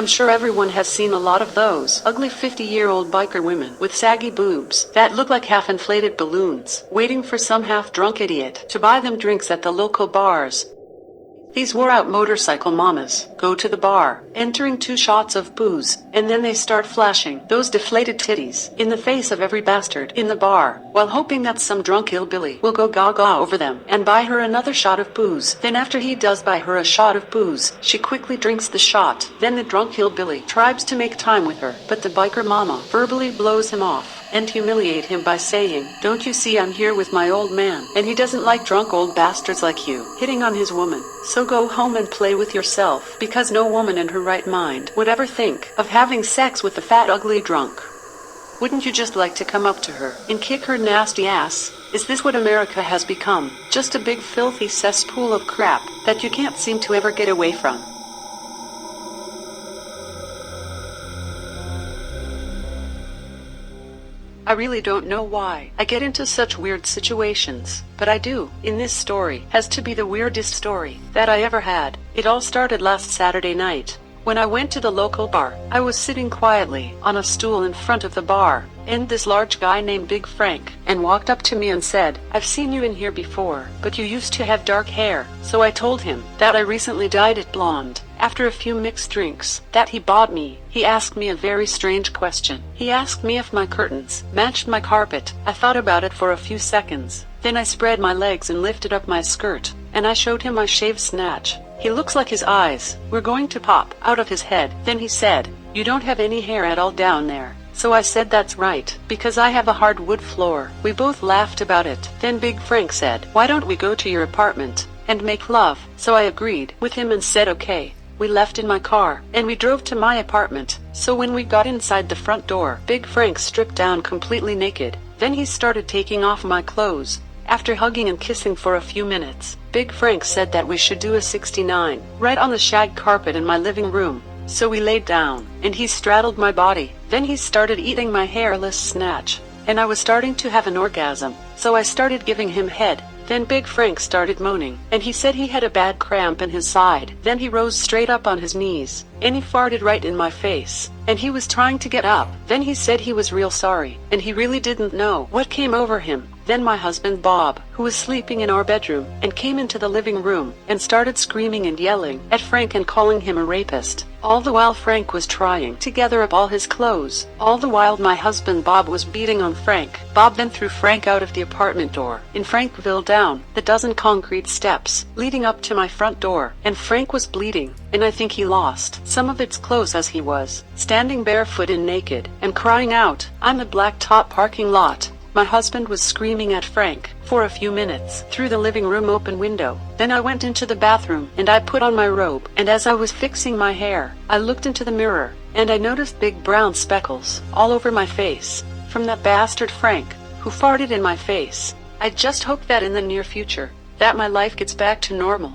I'm sure everyone has seen a lot of those ugly 50-year-old biker women with saggy boobs that look like half-inflated balloons, waiting for some half-drunk idiot to buy them drinks at the local bars. These wore-out motorcycle mamas go to the bar, entering 2 shots of booze, and then they start flashing those deflated titties in the face of every bastard in the bar, while hoping that some drunk hillbilly will go gaga over them and buy her another shot of booze. Then after he does buy her a shot of booze, she quickly drinks the shot. Then the drunk hillbilly tries to make time with her, but the biker mama verbally blows him off and humiliate him by saying, "Don't you see I'm here with my old man, and he doesn't like drunk old bastards like you hitting on his woman. So go home and play with yourself, because no woman in her right mind would ever think of having sex with a fat ugly drunk." Wouldn't you just like to come up to her and kick her nasty ass? Is this what America has become? Just a big filthy cesspool of crap that you can't seem to ever get away from? I really don't know why I get into such weird situations, but I do. In this story has to be the weirdest story that I ever had. It all started last Saturday night. When I went to the local bar, I was sitting quietly on a stool in front of the bar, and this large guy named Big Frank and walked up to me and said, "I've seen you in here before, but you used to have dark hair." So I told him that I recently dyed it blonde. After a few mixed drinks that he bought me, he asked me a very strange question. He asked me if my curtains matched my carpet. I thought about it for a few seconds. Then I spread my legs and lifted up my skirt, and I showed him my shaved snatch. He looks like his eyes were going to pop out of his head. Then he said, "You don't have any hair at all down there." So I said that's right, because I have a hardwood floor. We both laughed about it. Then Big Frank said, "Why don't we go to your apartment and make love?" So I agreed with him and said okay. We left in my car, and we drove to my apartment. So when we got inside the front door, Big Frank stripped down completely naked. Then he started taking off my clothes. After hugging and kissing for a few minutes, Big Frank said that we should do a 69 right on the shag carpet in my living room. So we laid down, and he straddled my body. Then he started eating my hairless snatch, and I was starting to have an orgasm. So I started giving him head. Then Big Frank started moaning, and he said he had a bad cramp in his side. Then he rose straight up on his knees, and he farted right in my face, and he was trying to get up. Then he said he was real sorry, and he really didn't know what came over him. Then my husband Bob, who was sleeping in our bedroom, and came into the living room, and started screaming and yelling at Frank and calling him a rapist. All the while Frank was trying to gather up all his clothes. All the while my husband Bob was beating on Frank. Bob then threw Frank out of the apartment door in Frankville down the dozen concrete steps leading up to my front door, and Frank was bleeding, and I think he lost some of its clothes as he was standing barefoot and naked and crying out, "I'm a blacktop parking lot." My husband was screaming at Frank for a few minutes through the living room open window. Then I went into the bathroom and I put on my robe, and as I was fixing my hair, I looked into the mirror and I noticed big brown speckles all over my face from that bastard Frank who farted in my face. I just hope that in the near future that my life gets back to normal.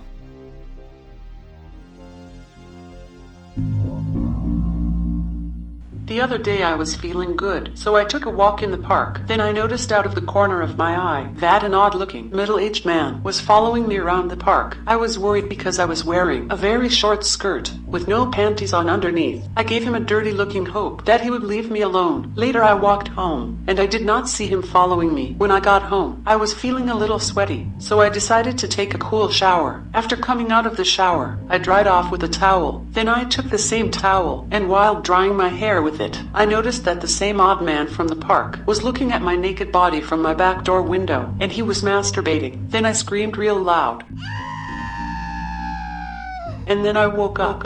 The other day I was feeling good, so I took a walk in the park. Then I noticed out of the corner of my eye that an odd-looking, middle-aged man was following me around the park. I was worried because I was wearing a very short skirt with no panties on underneath. I gave him a dirty-looking hope that he would leave me alone. Later I walked home, and I did not see him following me. When I got home, I was feeling a little sweaty, so I decided to take a cool shower. After coming out of the shower, I dried off with a towel. Then I took the same towel, and while drying my hair with it, I noticed that the same odd man from the park was looking at my naked body from my back door window, and he was masturbating. Then I screamed real loud, and then I woke up.